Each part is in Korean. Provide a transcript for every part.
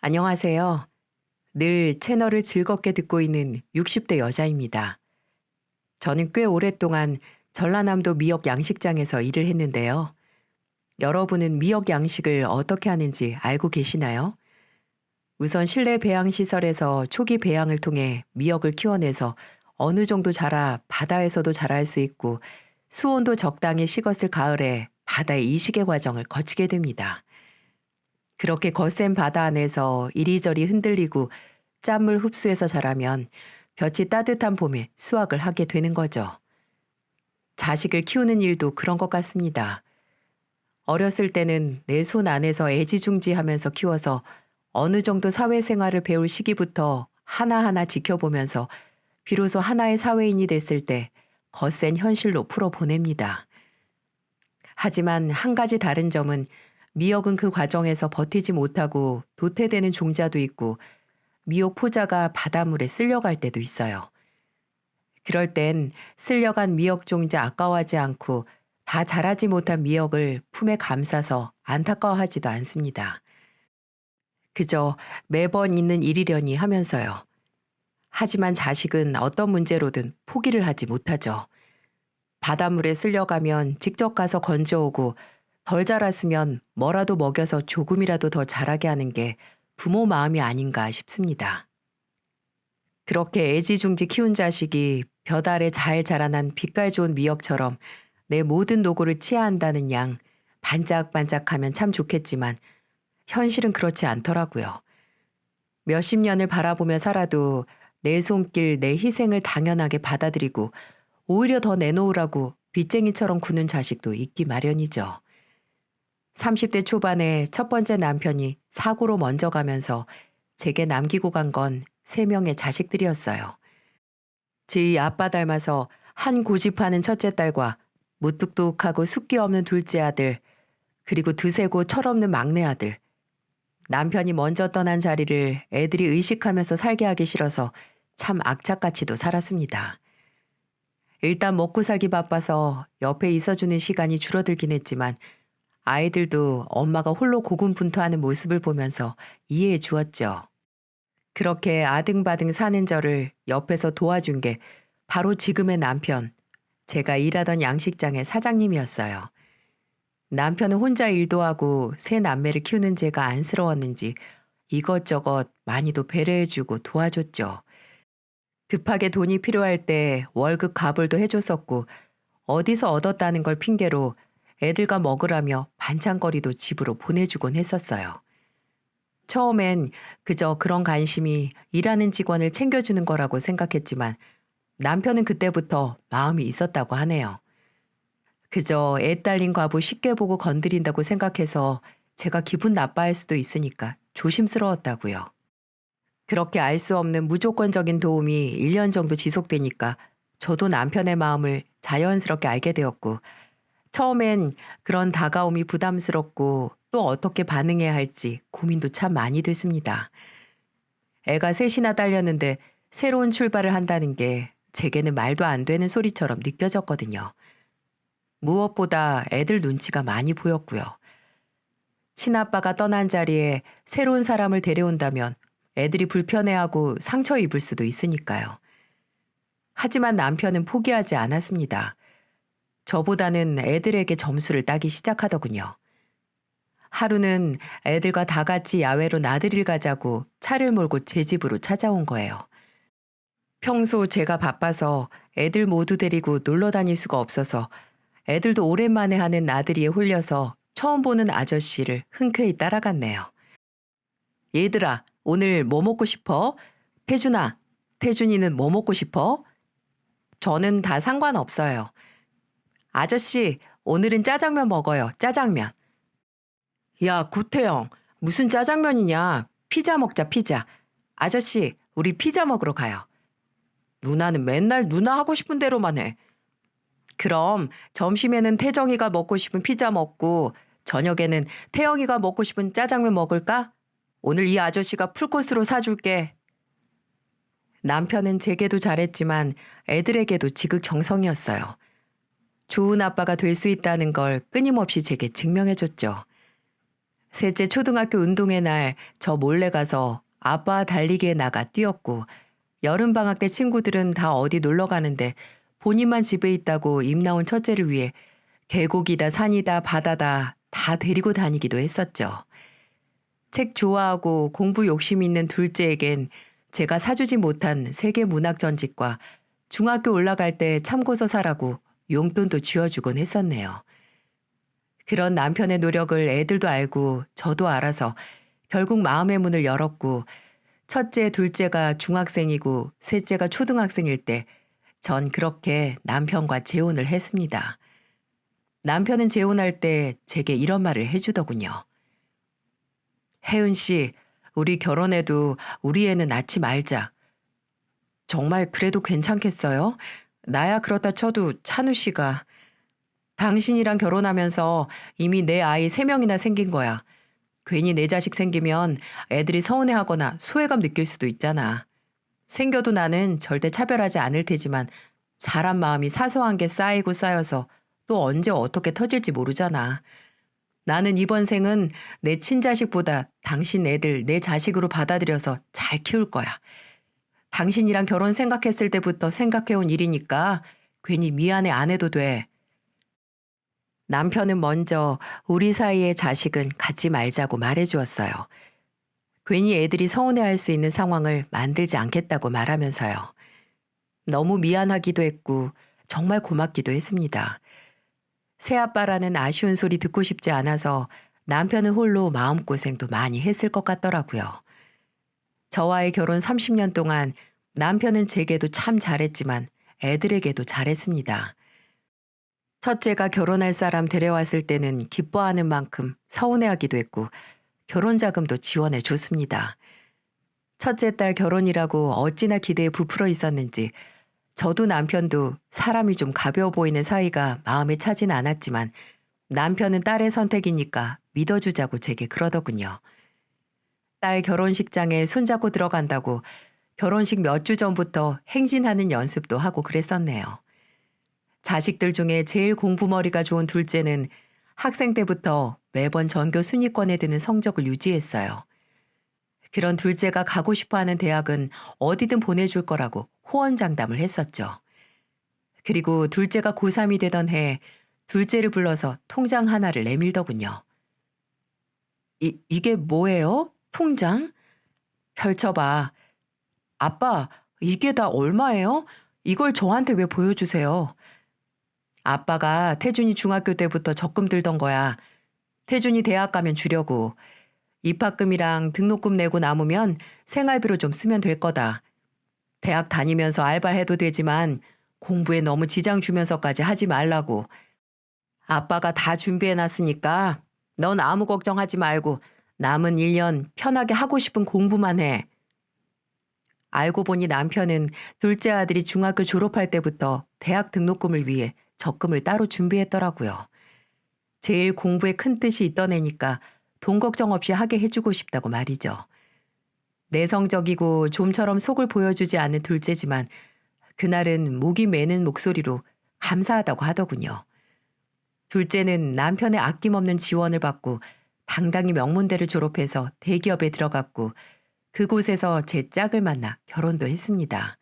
안녕하세요. 늘 채널을 즐겁게 듣고 있는 60대 여자입니다. 저는 꽤 오랫동안 전라남도 미역 양식장에서 일을 했는데요. 여러분은 미역 양식을 어떻게 하는지 알고 계시나요? 우선 실내 배양 시설에서 초기 배양을 통해 미역을 키워내서 어느 정도 자라 바다에서도 자랄 수 있고 수온도 적당히 식었을 가을에 바다의 이식의 과정을 거치게 됩니다. 그렇게 거센 바다 안에서 이리저리 흔들리고 짠물 흡수해서 자라면 볕이 따뜻한 봄에 수확을 하게 되는 거죠. 자식을 키우는 일도 그런 것 같습니다. 어렸을 때는 내 손 안에서 애지중지하면서 키워서 어느 정도 사회생활을 배울 시기부터 하나하나 지켜보면서 비로소 하나의 사회인이 됐을 때 거센 현실로 풀어보냅니다. 하지만 한 가지 다른 점은 미역은 그 과정에서 버티지 못하고 도태되는 종자도 있고 미역 포자가 바닷물에 쓸려갈 때도 있어요. 그럴 땐 쓸려간 미역 종자 아까워하지 않고 다 자라지 못한 미역을 품에 감싸서 안타까워하지도 않습니다. 그저 매번 있는 일이려니 하면서요. 하지만 자식은 어떤 문제로든 포기를 하지 못하죠. 바닷물에 쓸려가면 직접 가서 건져오고 덜 자랐으면 뭐라도 먹여서 조금이라도 더 자라게 하는 게 부모 마음이 아닌가 싶습니다. 그렇게 애지중지 키운 자식이 볕 아래 잘 자라난 빛깔 좋은 미역처럼 내 모든 노고를 치야 한다는 양 반짝반짝하면 참 좋겠지만 현실은 그렇지 않더라고요. 몇십 년을 바라보며 살아도 내 손길, 내 희생을 당연하게 받아들이고 오히려 더 내놓으라고 빚쟁이처럼 구는 자식도 있기 마련이죠. 30대 초반에 첫 번째 남편이 사고로 먼저 가면서 제게 남기고 간 건 3명의 자식들이었어요. 지 아빠 닮아서 한 고집하는 첫째 딸과 무뚝뚝하고 숫기 없는 둘째 아들, 그리고 드세고 철없는 막내 아들. 남편이 먼저 떠난 자리를 애들이 의식하면서 살게 하기 싫어서 참 악착같이도 살았습니다. 일단 먹고 살기 바빠서 옆에 있어주는 시간이 줄어들긴 했지만 아이들도 엄마가 홀로 고군분투하는 모습을 보면서 이해해 주었죠. 그렇게 아등바등 사는 저를 옆에서 도와준 게 바로 지금의 남편, 제가 일하던 양식장의 사장님이었어요. 남편은 혼자 일도 하고 세 남매를 키우는 제가 안쓰러웠는지 이것저것 많이도 배려해주고 도와줬죠. 급하게 돈이 필요할 때 월급 가불도 해줬었고 어디서 얻었다는 걸 핑계로 애들과 먹으라며 반찬거리도 집으로 보내주곤 했었어요. 처음엔 그저 그런 관심이 일하는 직원을 챙겨주는 거라고 생각했지만 남편은 그때부터 마음이 있었다고 하네요. 그저 애 딸린 과부 쉽게 보고 건드린다고 생각해서 제가 기분 나빠할 수도 있으니까 조심스러웠다고요. 그렇게 알 수 없는 무조건적인 도움이 1년 정도 지속되니까 저도 남편의 마음을 자연스럽게 알게 되었고 처음엔 그런 다가옴이 부담스럽고 또 어떻게 반응해야 할지 고민도 참 많이 됐습니다. 애가 셋이나 딸렸는데 새로운 출발을 한다는 게 제게는 말도 안 되는 소리처럼 느껴졌거든요. 무엇보다 애들 눈치가 많이 보였고요. 친아빠가 떠난 자리에 새로운 사람을 데려온다면 애들이 불편해하고 상처 입을 수도 있으니까요. 하지만 남편은 포기하지 않았습니다. 저보다는 애들에게 점수를 따기 시작하더군요. 하루는 애들과 다 같이 야외로 나들이를 가자고 차를 몰고 제 집으로 찾아온 거예요. 평소 제가 바빠서 애들 모두 데리고 놀러 다닐 수가 없어서 애들도 오랜만에 하는 나들이에 홀려서 처음 보는 아저씨를 흔쾌히 따라갔네요. 얘들아, 오늘 뭐 먹고 싶어? 태준아, 태준이는 뭐 먹고 싶어? 저는 다 상관없어요. 아저씨, 오늘은 짜장면 먹어요. 짜장면. 야, 구태영, 무슨 짜장면이냐? 피자 먹자, 피자. 아저씨, 우리 피자 먹으러 가요. 누나는 맨날 누나 하고 싶은 대로만 해. 그럼 점심에는 태정이가 먹고 싶은 피자 먹고 저녁에는 태영이가 먹고 싶은 짜장면 먹을까? 오늘 이 아저씨가 풀코스로 사줄게. 남편은 제게도 잘했지만 애들에게도 지극정성이었어요. 좋은 아빠가 될 수 있다는 걸 끊임없이 제게 증명해줬죠. 셋째 초등학교 운동회 날 저 몰래 가서 아빠 달리기에 나가 뛰었고, 여름방학 때 친구들은 다 어디 놀러 가는데 본인만 집에 있다고 입 나온 첫째를 위해 계곡이다 산이다 바다다 다 데리고 다니기도 했었죠. 책 좋아하고 공부 욕심 있는 둘째에겐 제가 사주지 못한 세계 문학 전집과 중학교 올라갈 때 참고서 사라고 용돈도 쥐어주곤 했었네요. 그런 남편의 노력을 애들도 알고 저도 알아서 결국 마음의 문을 열었고, 첫째, 둘째가 중학생이고 셋째가 초등학생일 때 전 그렇게 남편과 재혼을 했습니다. 남편은 재혼할 때 제게 이런 말을 해주더군요. 혜은 씨, 우리 결혼해도 우리 애는 낳지 말자. 정말 그래도 괜찮겠어요? 나야 그렇다 쳐도 찬우 씨가. 당신이랑 결혼하면서 이미 내 아이 3명이나 생긴 거야. 괜히 내 자식 생기면 애들이 서운해하거나 소외감 느낄 수도 있잖아. 생겨도 나는 절대 차별하지 않을 테지만 사람 마음이 사소한 게 쌓이고 쌓여서 또 언제 어떻게 터질지 모르잖아. 나는 이번 생은 내 친자식보다 당신 애들 내 자식으로 받아들여서 잘 키울 거야. 당신이랑 결혼 생각했을 때부터 생각해온 일이니까 괜히 미안해 안 해도 돼. 남편은 먼저 우리 사이의 자식은 갖지 말자고 말해주었어요. 괜히 애들이 서운해할 수 있는 상황을 만들지 않겠다고 말하면서요. 너무 미안하기도 했고 정말 고맙기도 했습니다. 새아빠라는 아쉬운 소리 듣고 싶지 않아서 남편은 홀로 마음고생도 많이 했을 것 같더라고요. 저와의 결혼 30년 동안 남편은 제게도 참 잘했지만 애들에게도 잘했습니다. 첫째가 결혼할 사람 데려왔을 때는 기뻐하는 만큼 서운해하기도 했고 결혼 자금도 지원해 줬습니다. 첫째 딸 결혼이라고 어찌나 기대에 부풀어 있었는지 저도 남편도 사람이 좀 가벼워 보이는 사이가 마음에 차진 않았지만 남편은 딸의 선택이니까 믿어주자고 제게 그러더군요. 딸 결혼식장에 손잡고 들어간다고 결혼식 몇 주 전부터 행진하는 연습도 하고 그랬었네요. 자식들 중에 제일 공부머리가 좋은 둘째는 학생 때부터 매번 전교 순위권에 드는 성적을 유지했어요. 그런 둘째가 가고 싶어하는 대학은 어디든 보내줄 거라고 호언장담을 했었죠. 그리고 둘째가 고3이 되던 해 둘째를 불러서 통장 하나를 내밀더군요. 이게 뭐예요? 통장? 펼쳐봐. 아빠, 이게 다 얼마예요? 이걸 저한테 왜 보여주세요? 아빠가 태준이 중학교 때부터 적금 들던 거야. 태준이 대학 가면 주려고. 입학금이랑 등록금 내고 남으면 생활비로 좀 쓰면 될 거다. 대학 다니면서 알바해도 되지만 공부에 너무 지장 주면서까지 하지 말라고. 아빠가 다 준비해놨으니까 넌 아무 걱정하지 말고 남은 1년 편하게 하고 싶은 공부만 해. 알고 보니 남편은 둘째 아들이 중학교 졸업할 때부터 대학 등록금을 위해 적금을 따로 준비했더라고요. 제일 공부에 큰 뜻이 있던 애니까 돈 걱정 없이 하게 해주고 싶다고 말이죠. 내성적이고 좀처럼 속을 보여주지 않는 둘째지만 그날은 목이 메는 목소리로 감사하다고 하더군요. 둘째는 남편의 아낌없는 지원을 받고 당당히 명문대를 졸업해서 대기업에 들어갔고 그곳에서 제 짝을 만나 결혼도 했습니다.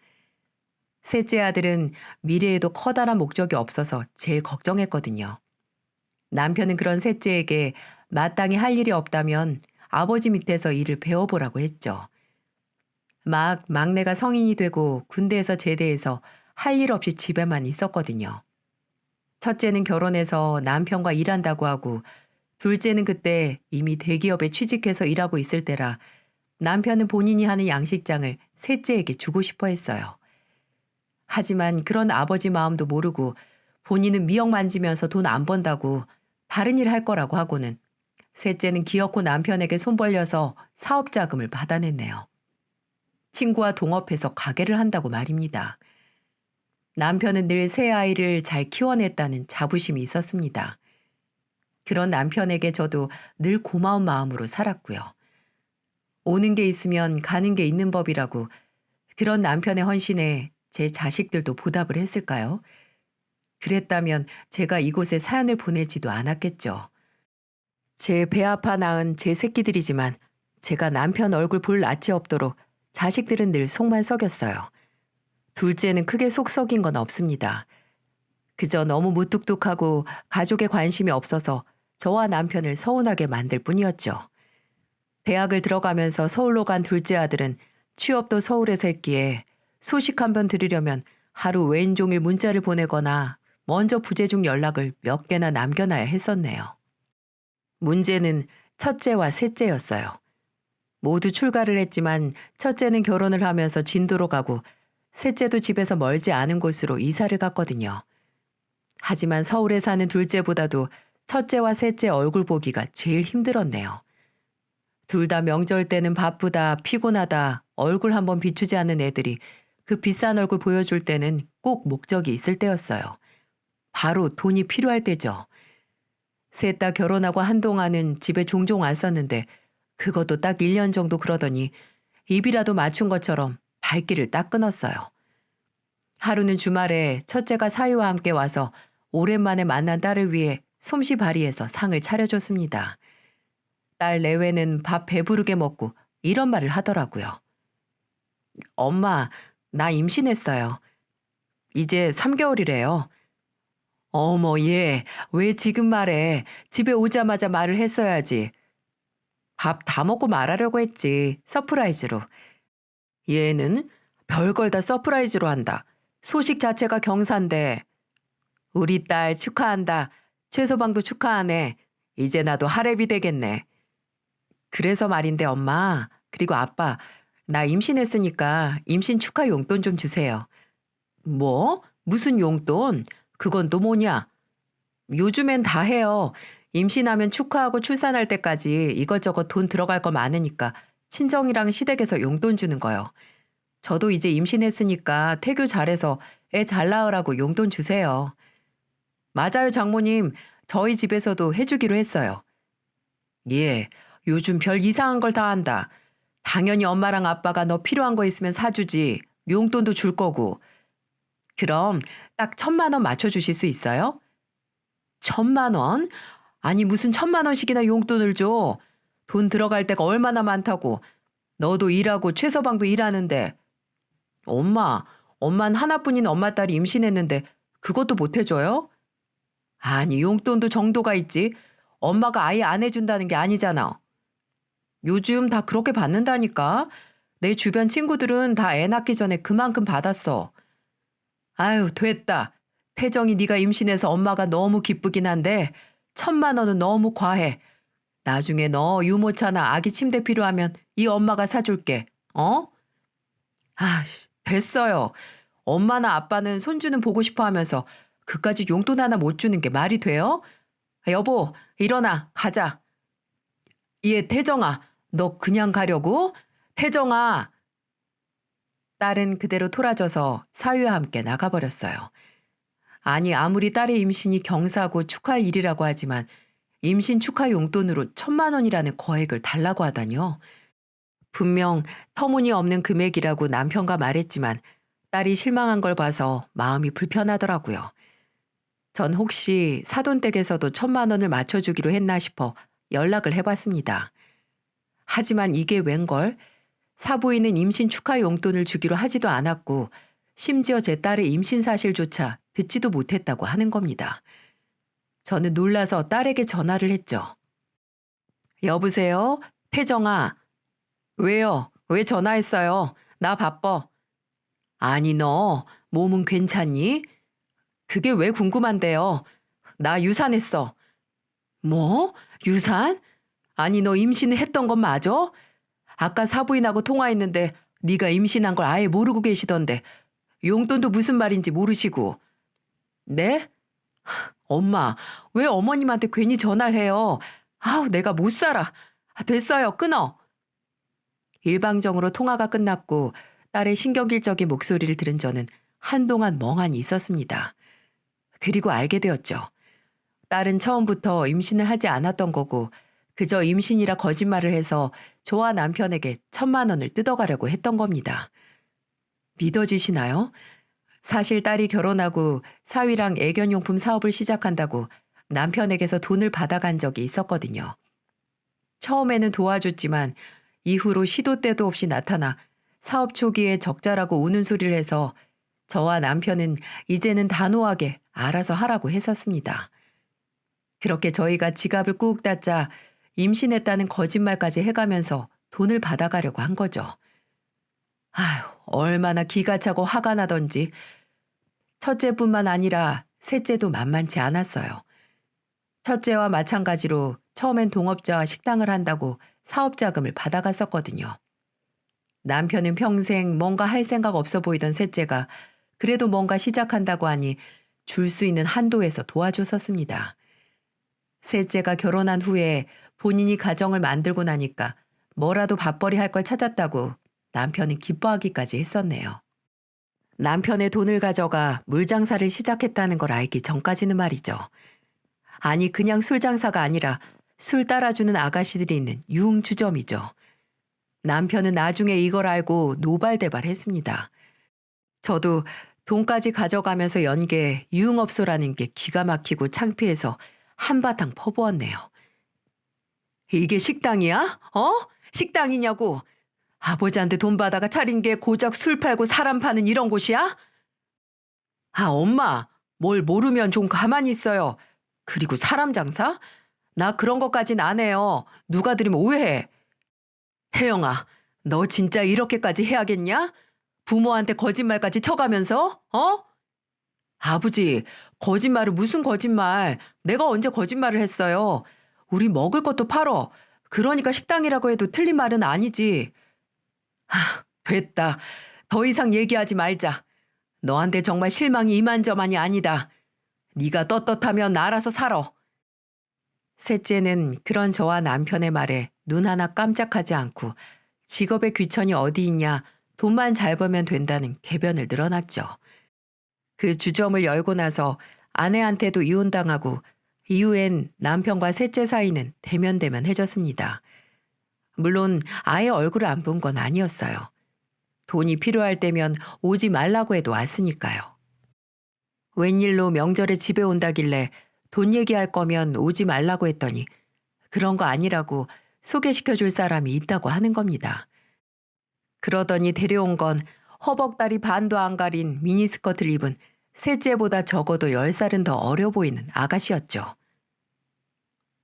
셋째 아들은 미래에도 커다란 목적이 없어서 제일 걱정했거든요. 남편은 그런 셋째에게 마땅히 할 일이 없다면 아버지 밑에서 일을 배워보라고 했죠. 막 막내가 성인이 되고 군대에서 제대해서 할 일 없이 집에만 있었거든요. 첫째는 결혼해서 남편과 일한다고 하고 둘째는 그때 이미 대기업에 취직해서 일하고 있을 때라 남편은 본인이 하는 양식장을 셋째에게 주고 싶어 했어요. 하지만 그런 아버지 마음도 모르고 본인은 미역 만지면서 돈 안 번다고 다른 일 할 거라고 하고는 셋째는 기어코 남편에게 손 벌려서 사업 자금을 받아냈네요. 친구와 동업해서 가게를 한다고 말입니다. 남편은 늘 새 아이를 잘 키워냈다는 자부심이 있었습니다. 그런 남편에게 저도 늘 고마운 마음으로 살았고요. 오는 게 있으면 가는 게 있는 법이라고 그런 남편의 헌신에 제 자식들도 보답을 했을까요? 그랬다면 제가 이곳에 사연을 보내지도 않았겠죠. 제 배 아파 낳은 제 새끼들이지만 제가 남편 얼굴 볼 낯이 없도록 자식들은 늘 속만 썩였어요. 둘째는 크게 속 썩인 건 없습니다. 그저 너무 무뚝뚝하고 가족에 관심이 없어서 저와 남편을 서운하게 만들 뿐이었죠. 대학을 들어가면서 서울로 간 둘째 아들은 취업도 서울에서 했기에 소식 한번 들으려면 하루 왼종일 문자를 보내거나 먼저 부재중 연락을 몇 개나 남겨놔야 했었네요. 문제는 첫째와 셋째였어요. 모두 출가를 했지만 첫째는 결혼을 하면서 진도로 가고 셋째도 집에서 멀지 않은 곳으로 이사를 갔거든요. 하지만 서울에 사는 둘째보다도 첫째와 셋째 얼굴 보기가 제일 힘들었네요. 둘 다 명절 때는 바쁘다, 피곤하다, 얼굴 한번 비추지 않는 애들이 그 비싼 얼굴 보여줄 때는 꼭 목적이 있을 때였어요. 바로 돈이 필요할 때죠. 셋 다 결혼하고 한동안은 집에 종종 왔었는데 그것도 딱 1년 정도 그러더니 입이라도 맞춘 것처럼 발길을 딱 끊었어요. 하루는 주말에 첫째가 사위와 함께 와서 오랜만에 만난 딸을 위해 솜씨 발휘해서 상을 차려줬습니다. 딸 내외는 밥 배부르게 먹고 이런 말을 하더라고요. 엄마, 나 임신했어요. 이제 3개월이래요. 어머, 얘, 왜 지금 말해? 집에 오자마자 말을 했어야지. 밥 다 먹고 말하려고 했지, 서프라이즈로. 얘는 별걸 다 서프라이즈로 한다. 소식 자체가 경사인데. 우리 딸 축하한다. 최서방도 축하하네. 이제 나도 할애비 되겠네. 그래서 말인데 엄마, 그리고 아빠, 나 임신했으니까 임신 축하 용돈 좀 주세요. 뭐? 무슨 용돈? 그건 또 뭐냐? 요즘엔 다 해요. 임신하면 축하하고 출산할 때까지 이것저것 돈 들어갈 거 많으니까 친정이랑 시댁에서 용돈 주는 거요. 저도 이제 임신했으니까 태교 잘해서 애 잘 낳으라고 용돈 주세요. 맞아요, 장모님. 저희 집에서도 해주기로 했어요. 예, 요즘 별 이상한 걸 다 한다. 당연히 엄마랑 아빠가 너 필요한 거 있으면 사주지. 용돈도 줄 거고. 그럼 딱 1,000만 원 맞춰주실 수 있어요? 1,000만 원? 아니 무슨 1,000만 원씩이나 용돈을 줘. 돈 들어갈 데가 얼마나 많다고. 너도 일하고 최서방도 일하는데. 엄마는 하나뿐인 엄마 딸이 임신했는데 그것도 못 해줘요? 아니 용돈도 정도가 있지. 엄마가 아예 안 해준다는 게 아니잖아. 요즘 다 그렇게 받는다니까. 내 주변 친구들은 다 애 낳기 전에 그만큼 받았어. 아유 됐다. 태정이 네가 임신해서 엄마가 너무 기쁘긴 한데 1,000만 원은 너무 과해. 나중에 너 유모차나 아기 침대 필요하면 이 엄마가 사줄게. 어? 아씨 됐어요. 엄마나 아빠는 손주는 보고 싶어 하면서 그까지 용돈 하나 못 주는 게 말이 돼요? 여보 일어나 가자. 얘 태정아 너 그냥 가려고? 태정아. 딸은 그대로 토라져서 사위와 함께 나가버렸어요. 아니 아무리 딸의 임신이 경사고 축하할 일이라고 하지만 임신 축하 용돈으로 1,000만 원이라는 거액을 달라고 하다니요. 분명 터무니없는 금액이라고 남편과 말했지만 딸이 실망한 걸 봐서 마음이 불편하더라고요. 전 혹시 사돈댁에서도 1,000만 원을 맞춰주기로 했나 싶어 연락을 해봤습니다. 하지만 이게 웬걸? 사부인은 임신 축하 용돈을 주기로 하지도 않았고 심지어 제 딸의 임신 사실조차 듣지도 못했다고 하는 겁니다. 저는 놀라서 딸에게 전화를 했죠. 여보세요? 태정아. 왜요? 왜 전화했어요? 나 바빠. 아니 너 몸은 괜찮니? 그게 왜 궁금한데요? 나 유산했어. 뭐? 유산? 아니 너 임신했던 건 맞아? 아까 사부인하고 통화했는데 네가 임신한 걸 아예 모르고 계시던데 용돈도 무슨 말인지 모르시고. 네? 엄마, 왜 어머님한테 괜히 전화를 해요? 아우, 내가 못 살아. 됐어요, 끊어. 일방적으로 통화가 끝났고 딸의 신경질적인 목소리를 들은 저는 한동안 멍하니 있었습니다. 그리고 알게 되었죠. 딸은 처음부터 임신을 하지 않았던 거고 그저 임신이라 거짓말을 해서 저와 남편에게 1,000만 원을 뜯어가려고 했던 겁니다. 믿어지시나요? 사실 딸이 결혼하고 사위랑 애견용품 사업을 시작한다고 남편에게서 돈을 받아간 적이 있었거든요. 처음에는 도와줬지만 이후로 시도 때도 없이 나타나 사업 초기에 적자라고 우는 소리를 해서 저와 남편은 이제는 단호하게 알아서 하라고 했었습니다. 그렇게 저희가 지갑을 꾹 닫자 임신했다는 거짓말까지 해가면서 돈을 받아가려고 한 거죠. 아휴, 얼마나 기가 차고 화가 나던지. 첫째뿐만 아니라 셋째도 만만치 않았어요. 첫째와 마찬가지로 처음엔 동업자와 식당을 한다고 사업 자금을 받아갔었거든요. 남편은 평생 뭔가 할 생각 없어 보이던 셋째가 그래도 뭔가 시작한다고 하니 줄 수 있는 한도에서 도와줬었습니다. 셋째가 결혼한 후에 본인이 가정을 만들고 나니까 뭐라도 밥벌이 할 걸 찾았다고 남편이 기뻐하기까지 했었네요. 남편의 돈을 가져가 물장사를 시작했다는 걸 알기 전까지는 말이죠. 아니 그냥 술장사가 아니라 술 따라주는 아가씨들이 있는 유흥주점이죠. 남편은 나중에 이걸 알고 노발대발했습니다. 저도 돈까지 가져가면서 연 게 유흥업소라는 게 기가 막히고 창피해서 한바탕 퍼부었네요. 이게 식당이야? 식당이냐고? 아버지한테 돈 받아가 차린 게 고작 술 팔고 사람 파는 이런 곳이야? 아, 엄마, 뭘 모르면 좀 가만히 있어요. 그리고 사람 장사? 나 그런 것까진 안 해요. 누가 들으면 오해해. 태영아, 너 진짜 이렇게까지 해야겠냐? 부모한테 거짓말까지 쳐가면서? 아버지, 거짓말은 무슨 거짓말. 내가 언제 거짓말을 했어요. 우리 먹을 것도 팔어. 그러니까 식당이라고 해도 틀린 말은 아니지. 됐다. 더 이상 얘기하지 말자. 너한테 정말 실망이 이만저만이 아니다. 네가 떳떳하면 알아서 살아. 셋째는 그런 저와 남편의 말에 눈 하나 깜짝하지 않고 직업의 귀천이 어디 있냐, 돈만 잘 벌면 된다는 궤변을 늘어놨죠. 그 주점을 열고 나서 아내한테도 이혼당하고 이후엔 남편과 셋째 사이는 대면대면해졌습니다. 물론 아예 얼굴을 안 본 건 아니었어요. 돈이 필요할 때면 오지 말라고 해도 왔으니까요. 웬일로 명절에 집에 온다길래 돈 얘기할 거면 오지 말라고 했더니 그런 거 아니라고 소개시켜줄 사람이 있다고 하는 겁니다. 그러더니 데려온 건 허벅다리 반도 안 가린 미니스커트를 입은 셋째보다 적어도 10살은 더 어려 보이는 아가씨였죠.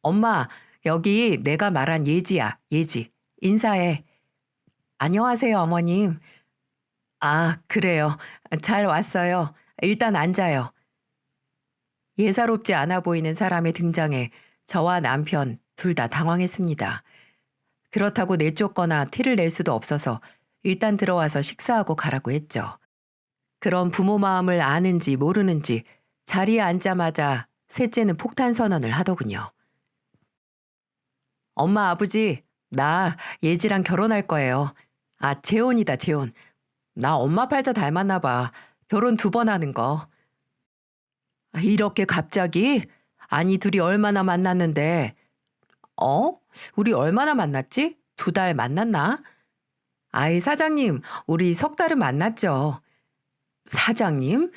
엄마, 여기 내가 말한 예지야, 예지. 인사해. 안녕하세요, 어머님. 아, 그래요. 잘 왔어요. 일단 앉아요. 예사롭지 않아 보이는 사람의 등장에 저와 남편 둘 다 당황했습니다. 그렇다고 내쫓거나 티를 낼 수도 없어서 일단 들어와서 식사하고 가라고 했죠. 그런 부모 마음을 아는지 모르는지 자리에 앉자마자 셋째는 폭탄 선언을 하더군요. 엄마, 아버지, 나 예지랑 결혼할 거예요. 아, 재혼이다, 재혼. 나 엄마 팔자 닮았나 봐. 결혼 2번 하는 거. 이렇게 갑자기? 아니, 둘이 얼마나 만났는데. 우리 얼마나 만났지? 2달 만났나? 아이, 사장님, 우리 3달은 만났죠. 사장님?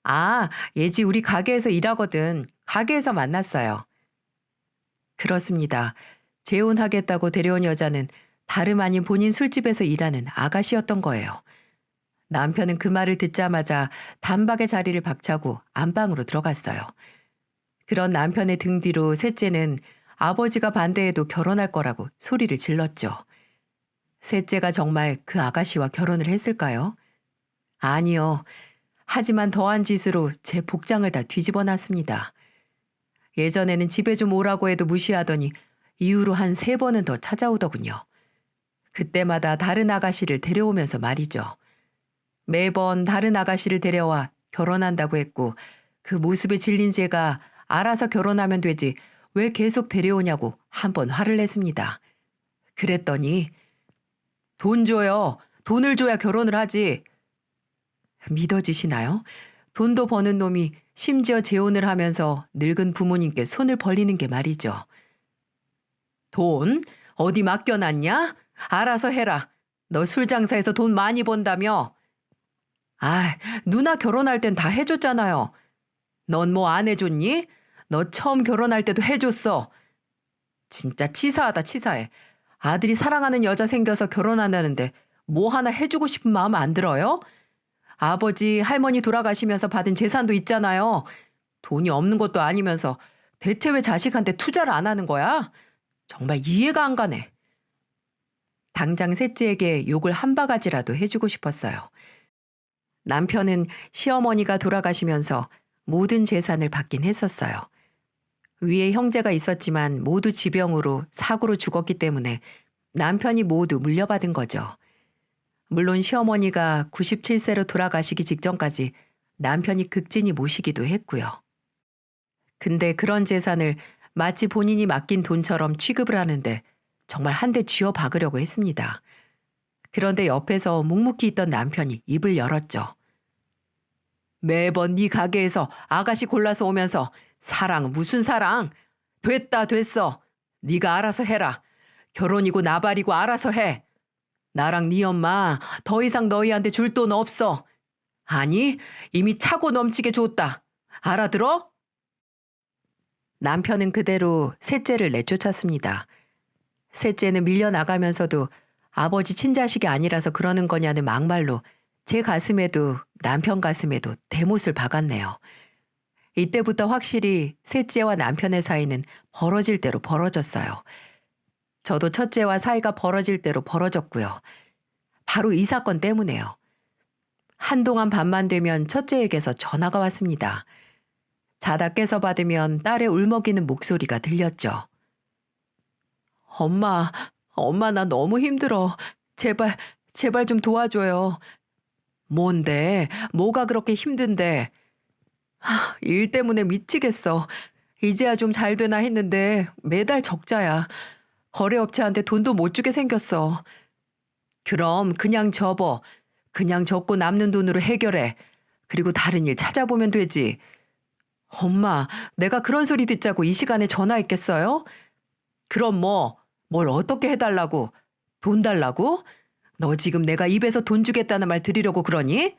아, 예지 우리 가게에서 일하거든. 가게에서 만났어요. 그렇습니다. 재혼하겠다고 데려온 여자는 다름 아닌 본인 술집에서 일하는 아가씨였던 거예요. 남편은 그 말을 듣자마자 단박에 자리를 박차고 안방으로 들어갔어요. 그런 남편의 등 뒤로 셋째는 아버지가 반대해도 결혼할 거라고 소리를 질렀죠. 셋째가 정말 그 아가씨와 결혼을 했을까요? 아니요. 하지만 더한 짓으로 제 복장을 다 뒤집어 놨습니다. 예전에는 집에 좀 오라고 해도 무시하더니 이후로 한 3번은 더 찾아오더군요. 그때마다 다른 아가씨를 데려오면서 말이죠. 매번 다른 아가씨를 데려와 결혼한다고 했고 그 모습에 질린 제가 알아서 결혼하면 되지 왜 계속 데려오냐고 한번 화를 냈습니다. 그랬더니 돈 줘요. 돈을 줘야 결혼을 하지. 믿어지시나요? 돈도 버는 놈이 심지어 재혼을 하면서 늙은 부모님께 손을 벌리는 게 말이죠. 돈? 어디 맡겨놨냐? 알아서 해라. 너 술 장사해서 돈 많이 번다며? 아, 누나 결혼할 땐 다 해줬잖아요. 넌 뭐 안 해줬니? 너 처음 결혼할 때도 해줬어. 진짜 치사하다 치사해. 아들이 사랑하는 여자 생겨서 결혼한다는데 뭐 하나 해주고 싶은 마음 안 들어요? 아버지, 할머니 돌아가시면서 받은 재산도 있잖아요. 돈이 없는 것도 아니면서 대체 왜 자식한테 투자를 안 하는 거야? 정말 이해가 안 가네. 당장 셋째에게 욕을 한 바가지라도 해주고 싶었어요. 남편은 시어머니가 돌아가시면서 모든 재산을 받긴 했었어요. 위에 형제가 있었지만 모두 지병으로 사고로 죽었기 때문에 남편이 모두 물려받은 거죠. 물론 시어머니가 97세로 돌아가시기 직전까지 남편이 극진히 모시기도 했고요. 근데 그런 재산을 마치 본인이 맡긴 돈처럼 취급을 하는데 정말 한 대 쥐어 박으려고 했습니다. 그런데 옆에서 묵묵히 있던 남편이 입을 열었죠. 매번 네 가게에서 아가씨 골라서 오면서 사랑 무슨 사랑? 됐다 됐어. 네가 알아서 해라. 결혼이고 나발이고 알아서 해. 나랑 네 엄마 더 이상 너희한테 줄 돈 없어. 아니 이미 차고 넘치게 줬다. 알아들어? 남편은 그대로 셋째를 내쫓았습니다. 셋째는 밀려나가면서도 아버지 친자식이 아니라서 그러는 거냐는 막말로 제 가슴에도 남편 가슴에도 대못을 박았네요. 이때부터 확실히 셋째와 남편의 사이는 벌어질 대로 벌어졌어요. 저도 첫째와 사이가 벌어질 대로 벌어졌고요. 바로 이 사건 때문에요. 한동안 밤만 되면 첫째에게서 전화가 왔습니다. 자다 깨서 받으면 딸의 울먹이는 목소리가 들렸죠. 엄마, 엄마 나 너무 힘들어. 제발 좀 도와줘요. 뭔데? 뭐가 그렇게 힘든데? 일 때문에 미치겠어. 이제야 좀 잘 되나 했는데 매달 적자야. 거래업체한테 돈도 못 주게 생겼어. 그럼 그냥 접어. 그냥 접고 남는 돈으로 해결해. 그리고 다른 일 찾아보면 되지. 엄마, 내가 그런 소리 듣자고 이 시간에 전화했겠어요? 그럼 뭘 어떻게 해달라고? 돈 달라고? 너 지금 내가 입에서 돈 주겠다는 말 들으려고 그러니?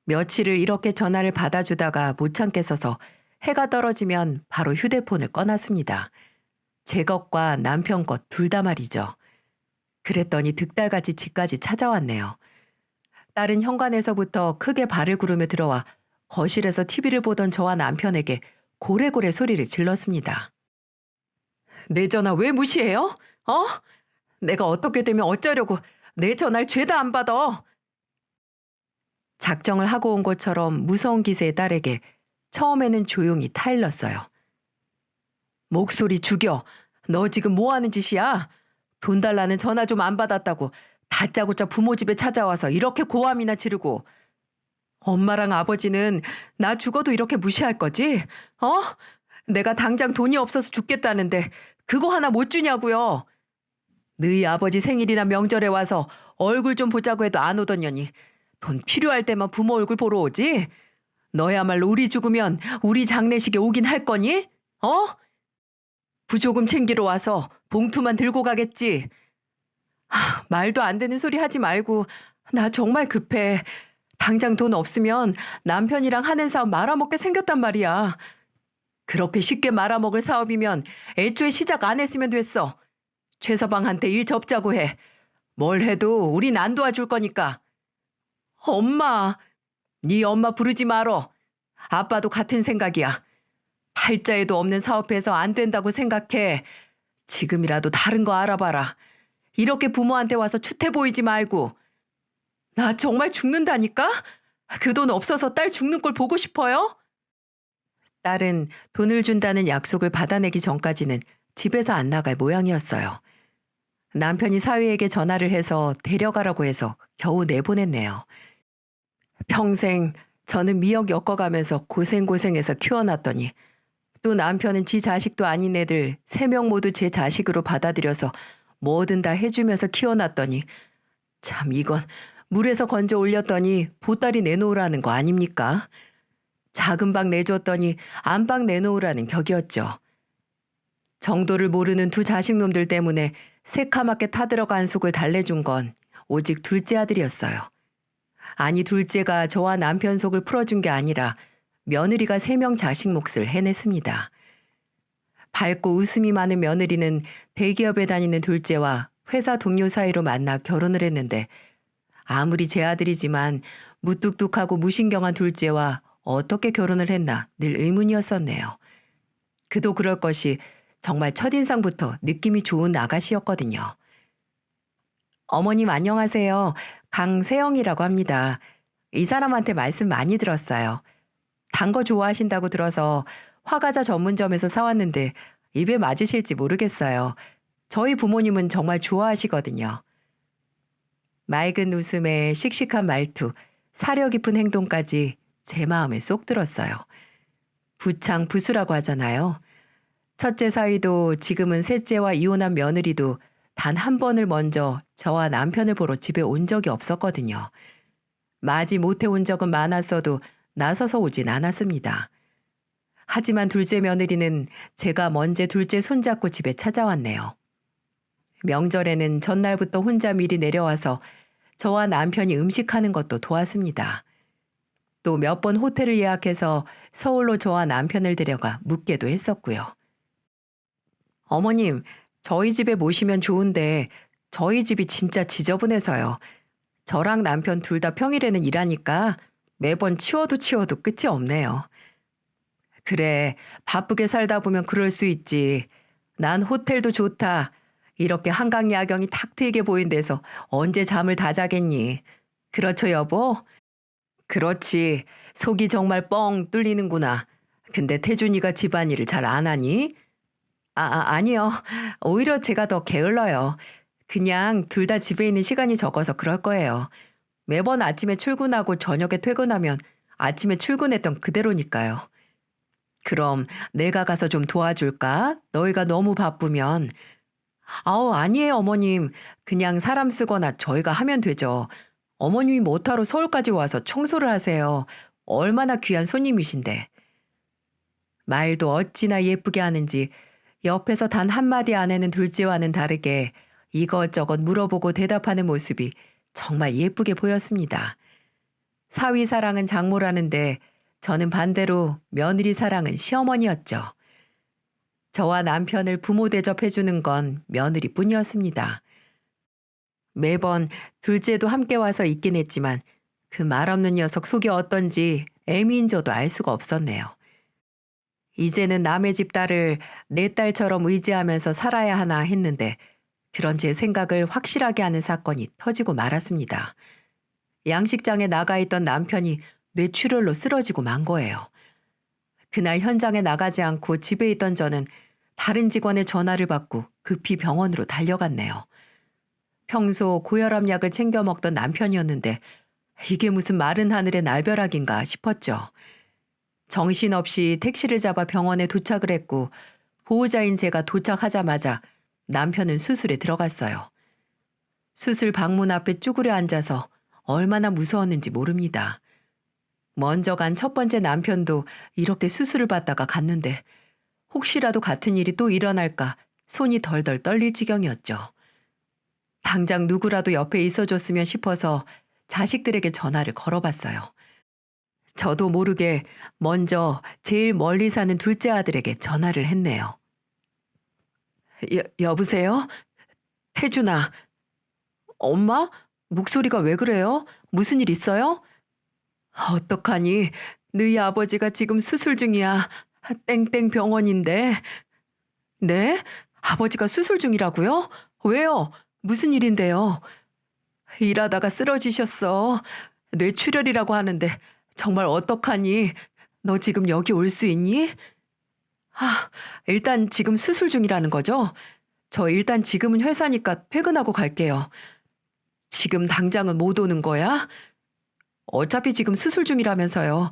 며칠을 이렇게 전화를 받아주다가 못 참겠어서 해가 떨어지면 바로 휴대폰을 꺼놨습니다. 제 것과 남편 것 둘 다 말이죠. 그랬더니 득달같이 집까지 찾아왔네요. 딸은 현관에서부터 크게 발을 구르며 들어와 거실에서 TV를 보던 저와 남편에게 고래고래 소리를 질렀습니다. 내 전화 왜 무시해요? 어? 내가 어떻게 되면 어쩌려고 내 전화를 죄다 안 받아. 작정을 하고 온 것처럼 무서운 기세의 딸에게 처음에는 조용히 타일렀어요. 목소리 죽여. 너 지금 뭐 하는 짓이야? 돈 달라는 전화 좀 안 받았다고 다짜고짜 부모 집에 찾아와서 이렇게 고함이나 지르고. 엄마랑 아버지는 나 죽어도 이렇게 무시할 거지? 어? 내가 당장 돈이 없어서 죽겠다는데 그거 하나 못 주냐고요. 너희 아버지 생일이나 명절에 와서 얼굴 좀 보자고 해도 안 오던 년이 돈 필요할 때만 부모 얼굴 보러 오지? 너야말로 우리 죽으면 우리 장례식에 오긴 할 거니? 어? 부조금 챙기러 와서 봉투만 들고 가겠지. 말도 안 되는 소리 하지 말고 나 정말 급해. 당장 돈 없으면 남편이랑 하는 사업 말아먹게 생겼단 말이야. 그렇게 쉽게 말아먹을 사업이면 애초에 시작 안 했으면 됐어. 최서방한테 일 접자고 해. 뭘 해도 우린 안 도와줄 거니까. 엄마, 네 엄마 부르지 말어. 아빠도 같은 생각이야. 팔자에도 없는 사업해서 안 된다고 생각해. 지금이라도 다른 거 알아봐라. 이렇게 부모한테 와서 추태 보이지 말고. 나 정말 죽는다니까? 그 돈 없어서 딸 죽는 꼴 보고 싶어요? 딸은 돈을 준다는 약속을 받아내기 전까지는 집에서 안 나갈 모양이었어요. 남편이 사위에게 전화를 해서 데려가라고 해서 겨우 내보냈네요. 평생 저는 미역 엮어가면서 고생고생해서 키워놨더니 또 남편은 지 자식도 아닌 애들 3명 모두 제 자식으로 받아들여서 뭐든 다 해주면서 키워놨더니 참 이건 물에서 건져 올렸더니 보따리 내놓으라는 거 아닙니까? 작은 방 내줬더니 안방 내놓으라는 격이었죠. 정도를 모르는 두 자식놈들 때문에 새카맣게 타들어간 속을 달래준 건 오직 둘째 아들이었어요. 아니 둘째가 저와 남편 속을 풀어준 게 아니라 며느리가 3명 자식 몫을 해냈습니다. 밝고 웃음이 많은 며느리는 대기업에 다니는 둘째와 회사 동료 사이로 만나 결혼을 했는데 아무리 제 아들이지만 무뚝뚝하고 무신경한 둘째와 어떻게 결혼을 했나 늘 의문이었었네요. 그도 그럴 것이 정말 첫인상부터 느낌이 좋은 아가씨였거든요. 어머님 안녕하세요. 강세영이라고 합니다. 이 사람한테 말씀 많이 들었어요. 단 거 좋아하신다고 들어서 화과자 전문점에서 사왔는데 입에 맞으실지 모르겠어요. 저희 부모님은 정말 좋아하시거든요. 맑은 웃음에 씩씩한 말투, 사려 깊은 행동까지 제 마음에 쏙 들었어요. 부창부수라고 하잖아요. 첫째 사위도 지금은 셋째와 이혼한 며느리도 단 한 번을 먼저 저와 남편을 보러 집에 온 적이 없었거든요. 마지 못해 온 적은 많았어도 나서서 오진 않았습니다. 하지만 둘째 며느리는 제가 먼저 둘째 손잡고 집에 찾아왔네요. 명절에는 전날부터 혼자 미리 내려와서 저와 남편이 음식하는 것도 도왔습니다. 또 몇 번 호텔을 예약해서 서울로 저와 남편을 데려가 묵게도 했었고요. 어머님, 저희 집에 모시면 좋은데 저희 집이 진짜 지저분해서요. 저랑 남편 둘 다 평일에는 일하니까 매번 치워도 끝이 없네요. 그래, 바쁘게 살다 보면 그럴 수 있지. 난 호텔도 좋다. 이렇게 한강 야경이 탁 트이게 보인 데서 언제 잠을 다 자겠니? 그렇죠, 여보? 그렇지. 속이 정말 뻥 뚫리는구나. 근데 태준이가 집안일을 잘 안 하니? 아니요. 오히려 제가 더 게을러요. 그냥 둘 다 집에 있는 시간이 적어서 그럴 거예요. 매번 아침에 출근하고 저녁에 퇴근하면 아침에 출근했던 그대로니까요. 그럼 내가 가서 좀 도와줄까? 너희가 너무 바쁘면. 아우, 아니에요, 어머님. 그냥 사람 쓰거나 저희가 하면 되죠. 어머님이 뭐하러 서울까지 와서 청소를 하세요. 얼마나 귀한 손님이신데. 말도 어찌나 예쁘게 하는지 옆에서 단 한마디 안 하는 둘째와는 다르게 이것저것 물어보고 대답하는 모습이 정말 예쁘게 보였습니다. 사위 사랑은 장모라는데 저는 반대로 며느리 사랑은 시어머니였죠. 저와 남편을 부모 대접해주는 건 며느리뿐이었습니다. 매번 둘째도 함께 와서 있긴 했지만 그 말없는 녀석 속이 어떤지 애미인 저도 알 수가 없었네요. 이제는 남의 집 딸을 내 딸처럼 의지하면서 살아야 하나 했는데 그런 제 생각을 확실하게 하는 사건이 터지고 말았습니다. 양식장에 나가 있던 남편이 뇌출혈로 쓰러지고 만 거예요. 그날 현장에 나가지 않고 집에 있던 저는 다른 직원의 전화를 받고 급히 병원으로 달려갔네요. 평소 고혈압 약을 챙겨 먹던 남편이었는데 이게 무슨 마른 하늘의 날벼락인가 싶었죠. 정신없이 택시를 잡아 병원에 도착을 했고 보호자인 제가 도착하자마자 남편은 수술에 들어갔어요. 수술 방문 앞에 쭈그려 앉아서 얼마나 무서웠는지 모릅니다. 먼저 간 첫 번째 남편도 이렇게 수술을 받다가 갔는데 혹시라도 같은 일이 또 일어날까 손이 덜덜 떨릴 지경이었죠. 당장 누구라도 옆에 있어줬으면 싶어서 자식들에게 전화를 걸어봤어요. 저도 모르게 먼저 제일 멀리 사는 둘째 아들에게 전화를 했네요. 여보세요? 태준아. 엄마? 목소리가 왜 그래요? 무슨 일 있어요? 어떡하니? 너희 아버지가 지금 수술 중이야. 땡땡 병원인데. 네? 아버지가 수술 중이라고요? 왜요? 무슨 일인데요? 일하다가 쓰러지셨어. 뇌출혈이라고 하는데 정말 어떡하니? 너 지금 여기 올 수 있니? 일단 지금 수술 중이라는 거죠? 저 일단 지금은 회사니까 퇴근하고 갈게요. 지금 당장은 못 오는 거야? 어차피 지금 수술 중이라면서요.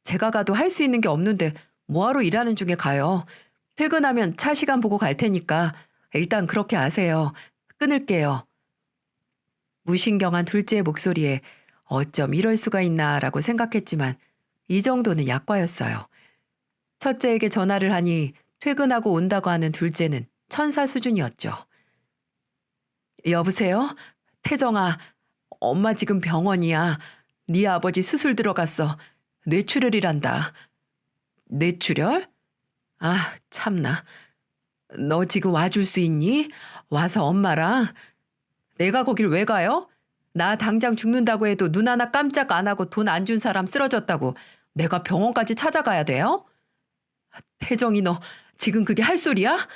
제가 가도 할 수 있는 게 없는데 뭐하러 일하는 중에 가요. 퇴근하면 차 시간 보고 갈 테니까 일단 그렇게 하세요. 끊을게요. 무신경한 둘째의 목소리에 어쩜 이럴 수가 있나라고 생각했지만 이 정도는 약과였어요. 첫째에게 전화를 하니 퇴근하고 온다고 하는 둘째는 천사 수준이었죠. 여보세요? 태정아, 엄마 지금 병원이야. 네 아버지 수술 들어갔어. 뇌출혈이란다. 뇌출혈? 참나. 너 지금 와줄 수 있니? 와서 엄마랑. 내가 거길 왜 가요? 나 당장 죽는다고 해도 눈 하나 깜짝 안 하고 돈 안 준 사람 쓰러졌다고 내가 병원까지 찾아가야 돼요? 태정이 너 지금 그게 할 소리야?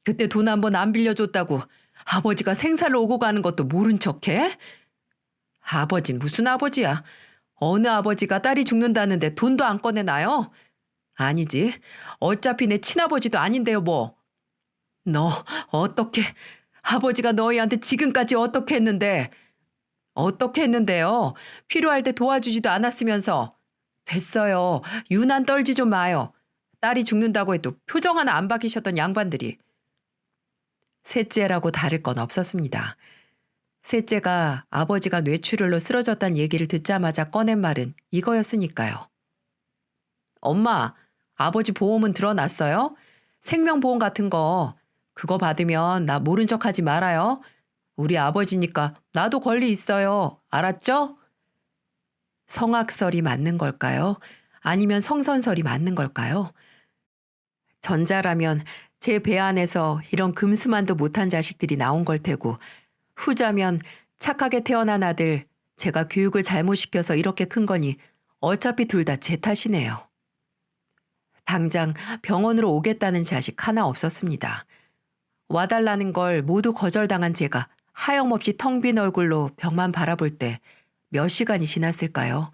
그때 돈 한 번 안 빌려줬다고 아버지가 생사를 오고 가는 것도 모른 척해? 아버진 무슨 아버지야? 어느 아버지가 딸이 죽는다는데 돈도 안 꺼내놔요? 아니지. 어차피 내 친아버지도 아닌데요, 뭐. 너 어떻게 아버지가 너희한테 지금까지 어떻게 했는데? 어떻게 했는데요? 필요할 때 도와주지도 않았으면서. 됐어요. 유난 떨지 좀 마요. 딸이 죽는다고 해도 표정 하나 안 바뀌셨던 양반들이. 셋째라고 다를 건 없었습니다. 셋째가 아버지가 뇌출혈로 쓰러졌다는 얘기를 듣자마자 꺼낸 말은 이거였으니까요. 엄마, 아버지 보험은 들어놨어요? 생명보험 같은 거. 그거 받으면 나 모른 척 하지 말아요. 우리 아버지니까 나도 권리 있어요. 알았죠? 성악설이 맞는 걸까요? 아니면 성선설이 맞는 걸까요? 전자라면 제 배 안에서 이런 금수만도 못한 자식들이 나온 걸 테고, 후자면 착하게 태어난 아들, 제가 교육을 잘못 시켜서 이렇게 큰 거니 어차피 둘 다 제 탓이네요. 당장 병원으로 오겠다는 자식 하나 없었습니다. 와달라는 걸 모두 거절당한 제가 하염없이 텅 빈 얼굴로 벽만 바라볼 때 몇 시간이 지났을까요?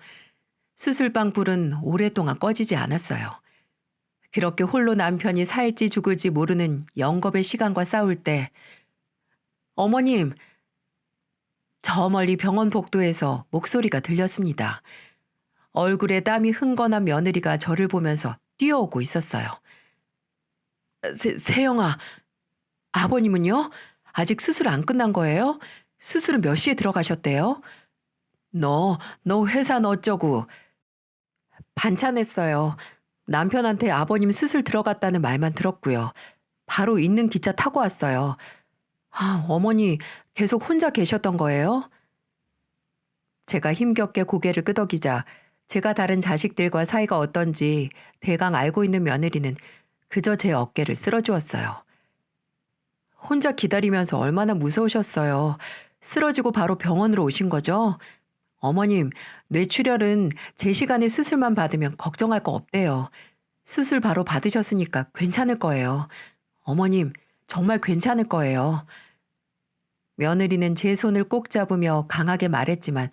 수술방 불은 오랫동안 꺼지지 않았어요. 그렇게 홀로 남편이 살지 죽을지 모르는 영겁의 시간과 싸울 때 어머님, 저 멀리 병원 복도에서 목소리가 들렸습니다. 얼굴에 땀이 흥건한 며느리가 저를 보면서 뛰어오고 있었어요. 세영아, 아버님은요? 아직 수술 안 끝난 거예요? 수술은 몇 시에 들어가셨대요? 너 회사는 어쩌고? 반찬했어요. 남편한테 아버님 수술 들어갔다는 말만 들었고요. 바로 있는 기차 타고 왔어요. 아, 어머니 계속 혼자 계셨던 거예요? 제가 힘겹게 고개를 끄덕이자 제가 다른 자식들과 사이가 어떤지 대강 알고 있는 며느리는 그저 제 어깨를 쓸어주었어요. 혼자 기다리면서 얼마나 무서우셨어요. 쓰러지고 바로 병원으로 오신 거죠? 어머님, 뇌출혈은 제 시간에 수술만 받으면 걱정할 거 없대요. 수술 바로 받으셨으니까 괜찮을 거예요. 어머님, 정말 괜찮을 거예요. 며느리는 제 손을 꼭 잡으며 강하게 말했지만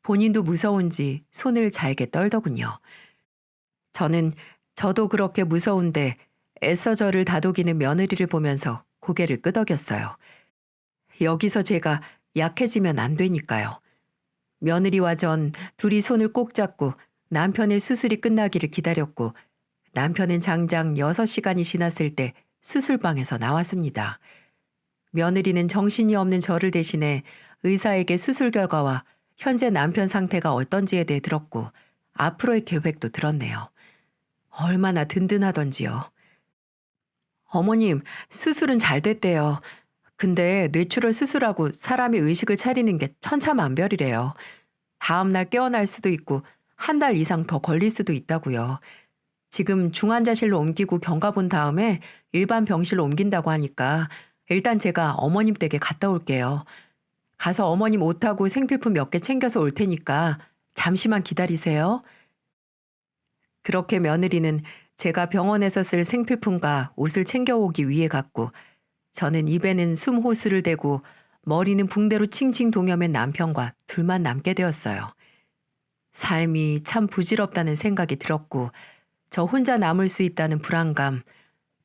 본인도 무서운지 손을 잘게 떨더군요. 저는 저도 그렇게 무서운데 애써 저를 다독이는 며느리를 보면서 고개를 끄덕였어요. 여기서 제가 약해지면 안 되니까요. 며느리와 전 둘이 손을 꼭 잡고 남편의 수술이 끝나기를 기다렸고 남편은 장장 6시간이 지났을 때 수술방에서 나왔습니다. 며느리는 정신이 없는 저를 대신해 의사에게 수술 결과와 현재 남편 상태가 어떤지에 대해 들었고 앞으로의 계획도 들었네요. 얼마나 든든하던지요. 어머님, 수술은 잘 됐대요. 근데 뇌출혈 수술하고 사람이 의식을 차리는 게 천차만별이래요. 다음날 깨어날 수도 있고 한 달 이상 더 걸릴 수도 있다고요. 지금 중환자실로 옮기고 경과 본 다음에 일반 병실로 옮긴다고 하니까 일단 제가 어머님 댁에 갔다 올게요. 가서 어머님 옷하고 생필품 몇 개 챙겨서 올 테니까 잠시만 기다리세요. 그렇게 며느리는 제가 병원에서 쓸 생필품과 옷을 챙겨오기 위해 갔고 저는 입에는 숨 호수를 대고 머리는 붕대로 칭칭 동여맨 남편과 둘만 남게 되었어요. 삶이 참 부질없다는 생각이 들었고 저 혼자 남을 수 있다는 불안감,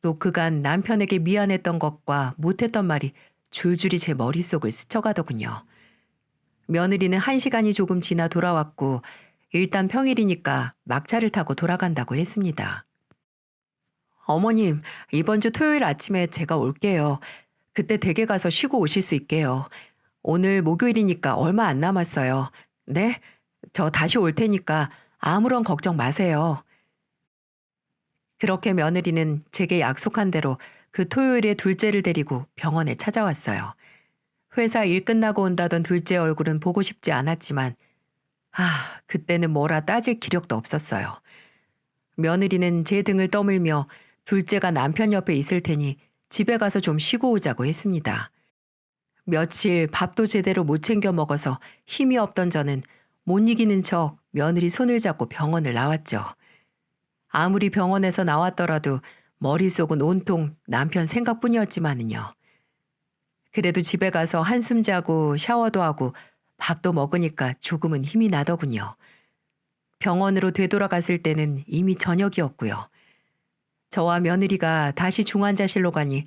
또 그간 남편에게 미안했던 것과 못했던 말이 줄줄이 제 머릿속을 스쳐가더군요. 며느리는 1시간이 조금 지나 돌아왔고 일단 평일이니까 막차를 타고 돌아간다고 했습니다. 어머님, 이번 주 토요일 아침에 제가 올게요. 그때 댁에 가서 쉬고 오실 수 있게요. 오늘 목요일이니까 얼마 안 남았어요. 네? 저 다시 올 테니까 아무런 걱정 마세요. 그렇게 며느리는 제게 약속한 대로 그 토요일에 둘째를 데리고 병원에 찾아왔어요. 회사 일 끝나고 온다던 둘째 얼굴은 보고 싶지 않았지만 그때는 뭐라 따질 기력도 없었어요. 며느리는 제 등을 떠밀며 둘째가 남편 옆에 있을 테니 집에 가서 좀 쉬고 오자고 했습니다. 며칠 밥도 제대로 못 챙겨 먹어서 힘이 없던 저는 못 이기는 척 며느리 손을 잡고 병원을 나왔죠. 아무리 병원에서 나왔더라도 머릿속은 온통 남편 생각뿐이었지만은요. 그래도 집에 가서 한숨 자고 샤워도 하고 밥도 먹으니까 조금은 힘이 나더군요. 병원으로 되돌아갔을 때는 이미 저녁이었고요. 저와 며느리가 다시 중환자실로 가니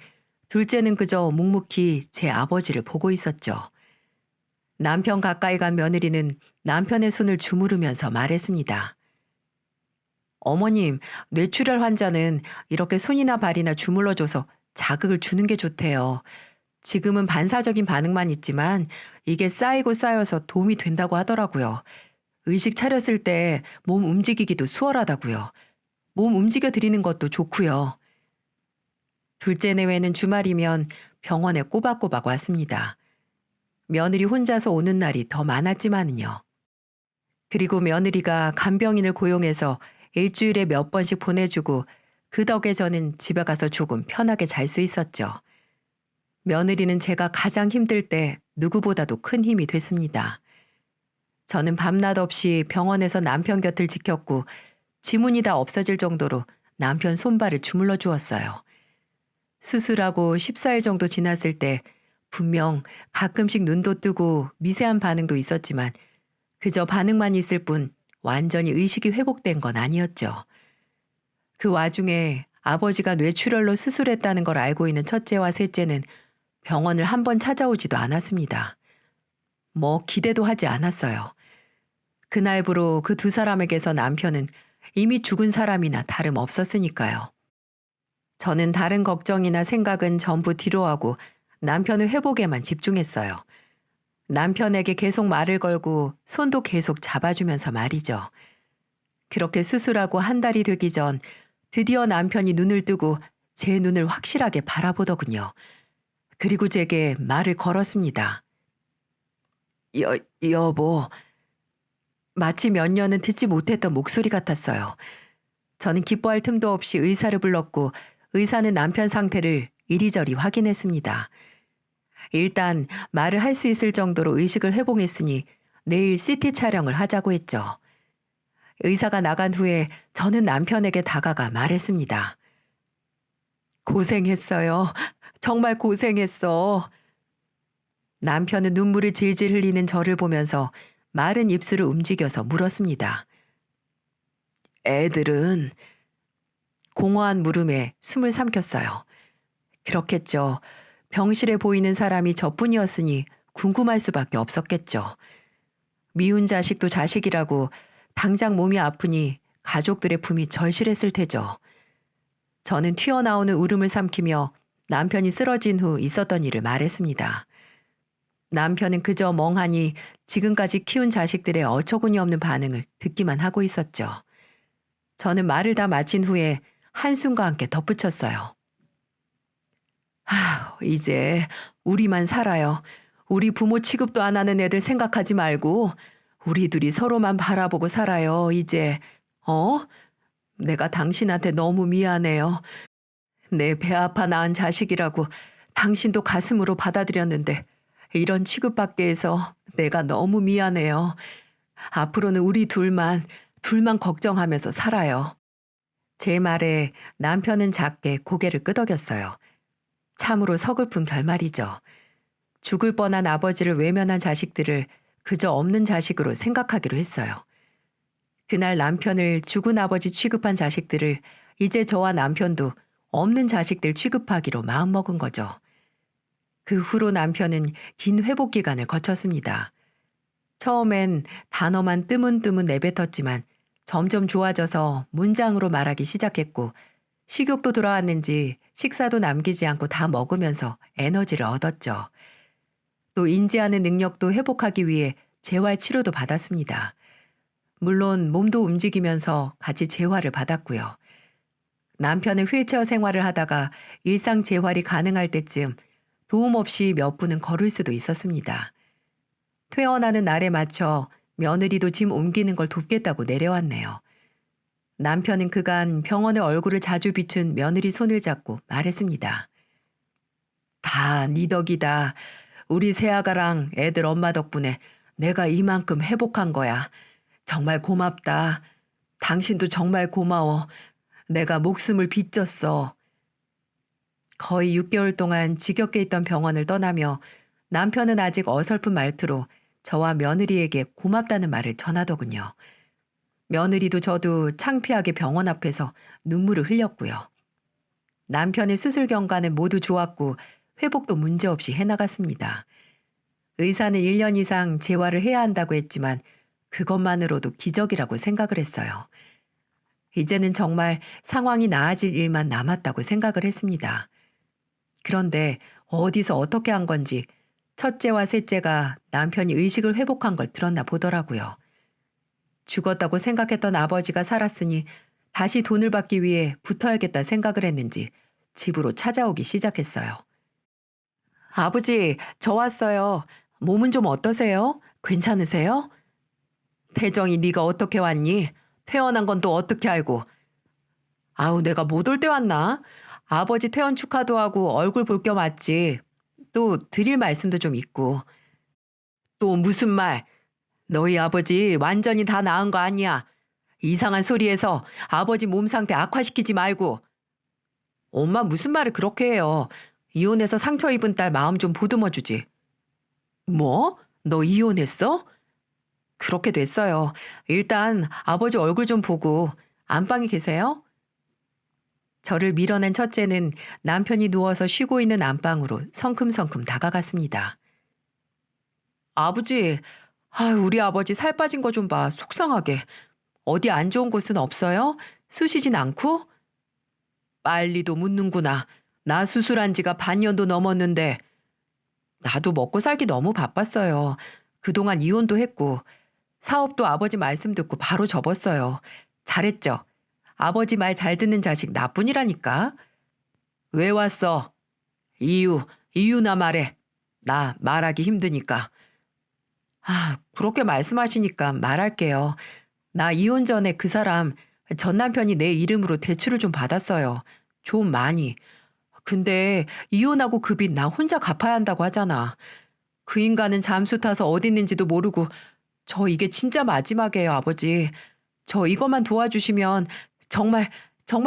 둘째는 그저 묵묵히 제 아버지를 보고 있었죠. 남편 가까이 간 며느리는 남편의 손을 주무르면서 말했습니다. 어머님, 뇌출혈 환자는 이렇게 손이나 발이나 주물러줘서 자극을 주는 게 좋대요. 지금은 반사적인 반응만 있지만 이게 쌓이고 쌓여서 도움이 된다고 하더라고요. 의식 차렸을 때 몸 움직이기도 수월하다고요. 몸 움직여 드리는 것도 좋고요. 둘째 내외는 주말이면 병원에 꼬박꼬박 왔습니다. 며느리 혼자서 오는 날이 더 많았지만은요. 그리고 며느리가 간병인을 고용해서 일주일에 몇 번씩 보내주고 그 덕에 저는 집에 가서 조금 편하게 잘 수 있었죠. 며느리는 제가 가장 힘들 때 누구보다도 큰 힘이 됐습니다. 저는 밤낮 없이 병원에서 남편 곁을 지켰고 지문이 다 없어질 정도로 남편 손발을 주물러 주었어요. 수술하고 14일 정도 지났을 때 분명 가끔씩 눈도 뜨고 미세한 반응도 있었지만 그저 반응만 있을 뿐 완전히 의식이 회복된 건 아니었죠. 그 와중에 아버지가 뇌출혈로 수술했다는 걸 알고 있는 첫째와 셋째는 병원을 한 번 찾아오지도 않았습니다. 뭐 기대도 하지 않았어요. 그날부로 그 두 사람에게서 남편은 이미 죽은 사람이나 다름없었으니까요. 저는 다른 걱정이나 생각은 전부 뒤로하고 남편의 회복에만 집중했어요. 남편에게 계속 말을 걸고 손도 계속 잡아주면서 말이죠. 그렇게 수술하고 한 달이 되기 전 드디어 남편이 눈을 뜨고 제 눈을 확실하게 바라보더군요. 그리고 제게 말을 걸었습니다. 여보. 마치 몇 년은 듣지 못했던 목소리 같았어요. 저는 기뻐할 틈도 없이 의사를 불렀고 의사는 남편 상태를 이리저리 확인했습니다. 일단 말을 할 수 있을 정도로 의식을 회복했으니 내일 CT 촬영을 하자고 했죠. 의사가 나간 후에 저는 남편에게 다가가 말했습니다. 고생했어요. 정말 고생했어. 남편은 눈물을 질질 흘리는 저를 보면서 마른 입술을 움직여서 물었습니다. 애들은? 공허한 물음에 숨을 삼켰어요. 그렇겠죠. 병실에 보이는 사람이 저뿐이었으니 궁금할 수밖에 없었겠죠. 미운 자식도 자식이라고 당장 몸이 아프니 가족들의 품이 절실했을 테죠. 저는 튀어나오는 울음을 삼키며 남편이 쓰러진 후 있었던 일을 말했습니다. 남편은 그저 멍하니 지금까지 키운 자식들의 어처구니 없는 반응을 듣기만 하고 있었죠. 저는 말을 다 마친 후에 한숨과 함께 덧붙였어요. 이제 우리만 살아요. 우리 부모 취급도 안 하는 애들 생각하지 말고 우리 둘이 서로만 바라보고 살아요. 이제 내가 당신한테 너무 미안해요. 내 배 아파 낳은 자식이라고 당신도 가슴으로 받아들였는데 이런 취급받게 해서 내가 너무 미안해요. 앞으로는 우리 둘만 걱정하면서 살아요. 제 말에 남편은 작게 고개를 끄덕였어요. 참으로 서글픈 결말이죠. 죽을 뻔한 아버지를 외면한 자식들을 그저 없는 자식으로 생각하기로 했어요. 그날 남편을 죽은 아버지 취급한 자식들을 이제 저와 남편도 없는 자식들 취급하기로 마음먹은 거죠. 그 후로 남편은 긴 회복 기간을 거쳤습니다. 처음엔 단어만 뜨문뜨문 내뱉었지만 점점 좋아져서 문장으로 말하기 시작했고 식욕도 돌아왔는지 식사도 남기지 않고 다 먹으면서 에너지를 얻었죠. 또 인지하는 능력도 회복하기 위해 재활 치료도 받았습니다. 물론 몸도 움직이면서 같이 재활을 받았고요. 남편은 휠체어 생활을 하다가 일상 재활이 가능할 때쯤 도움 없이 몇 분은 걸을 수도 있었습니다. 퇴원하는 날에 맞춰 며느리도 짐 옮기는 걸 돕겠다고 내려왔네요. 남편은 그간 병원의 얼굴을 자주 비춘 며느리 손을 잡고 말했습니다. 다 네 덕이다. 우리 새아가랑 애들 엄마 덕분에 내가 이만큼 회복한 거야. 정말 고맙다. 당신도 정말 고마워. 내가 목숨을 빚졌어. 거의 6개월 동안 지겹게 있던 병원을 떠나며 남편은 아직 어설픈 말투로 저와 며느리에게 고맙다는 말을 전하더군요. 며느리도 저도 창피하게 병원 앞에서 눈물을 흘렸고요. 남편의 수술 경과는 모두 좋았고 회복도 문제없이 해나갔습니다. 의사는 1년 이상 재활을 해야 한다고 했지만 그것만으로도 기적이라고 생각을 했어요. 이제는 정말 상황이 나아질 일만 남았다고 생각을 했습니다. 그런데 어디서 어떻게 한 건지 첫째와 셋째가 남편이 의식을 회복한 걸 들었나 보더라고요. 죽었다고 생각했던 아버지가 살았으니 다시 돈을 받기 위해 붙어야겠다 생각을 했는지 집으로 찾아오기 시작했어요. 아버지, 저 왔어요. 몸은 좀 어떠세요? 괜찮으세요? 태정이 네가 어떻게 왔니? 퇴원한 건 또 어떻게 알고? 아우, 내가 못 올 때 왔나? 아버지 퇴원 축하도 하고 얼굴 볼 겸 왔지. 또 드릴 말씀도 좀 있고. 또 무슨 말? 너희 아버지 완전히 다 나은 거 아니야. 이상한 소리해서 아버지 몸 상태 악화시키지 말고. 엄마 무슨 말을 그렇게 해요. 이혼해서 상처 입은 딸 마음 좀 보듬어 주지. 뭐? 너 이혼했어? 그렇게 됐어요. 일단 아버지 얼굴 좀 보고 안방에 계세요? 저를 밀어낸 첫째는 남편이 누워서 쉬고 있는 안방으로 성큼성큼 다가갔습니다. 아버지, 우리 아버지 살 빠진 거 좀 봐. 속상하게. 어디 안 좋은 곳은 없어요? 쑤시진 않고? 빨리도 묻는구나. 나 수술한 지가 반년도 넘었는데. 나도 먹고 살기 너무 바빴어요. 그동안 이혼도 했고 사업도 아버지 말씀 듣고 바로 접었어요. 잘했죠? 아버지 말 잘 듣는 자식 나뿐이라니까. 왜 왔어? 이유나 말해. 나 말하기 힘드니까. 그렇게 말씀하시니까 말할게요. 나 이혼 전에 그 사람, 전 남편이 내 이름으로 대출을 좀 받았어요. 좀 많이. 근데 이혼하고 그 빚 나 혼자 갚아야 한다고 하잖아. 그 인간은 잠수 타서 어디 있는지도 모르고 저 이게 진짜 마지막이에요, 아버지. 저 이것만 도와주시면 정말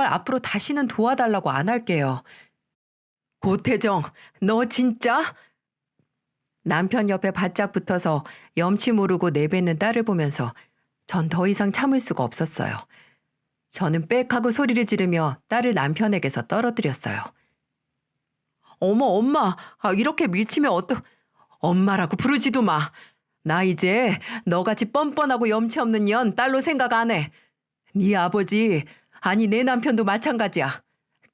앞으로 다시는 도와달라고 안 할게요. 고태정, 너 진짜? 남편 옆에 바짝 붙어서 염치 모르고 내뱉는 딸을 보면서 전 더 이상 참을 수가 없었어요. 저는 빽 하고 소리를 지르며 딸을 남편에게서 떨어뜨렸어요. 어머, 엄마, 이렇게 밀치면 엄마라고 부르지도 마. 나 이제 너같이 뻔뻔하고 염치 없는 년 딸로 생각 안 해. 네 아버지, 아니 내 남편도 마찬가지야.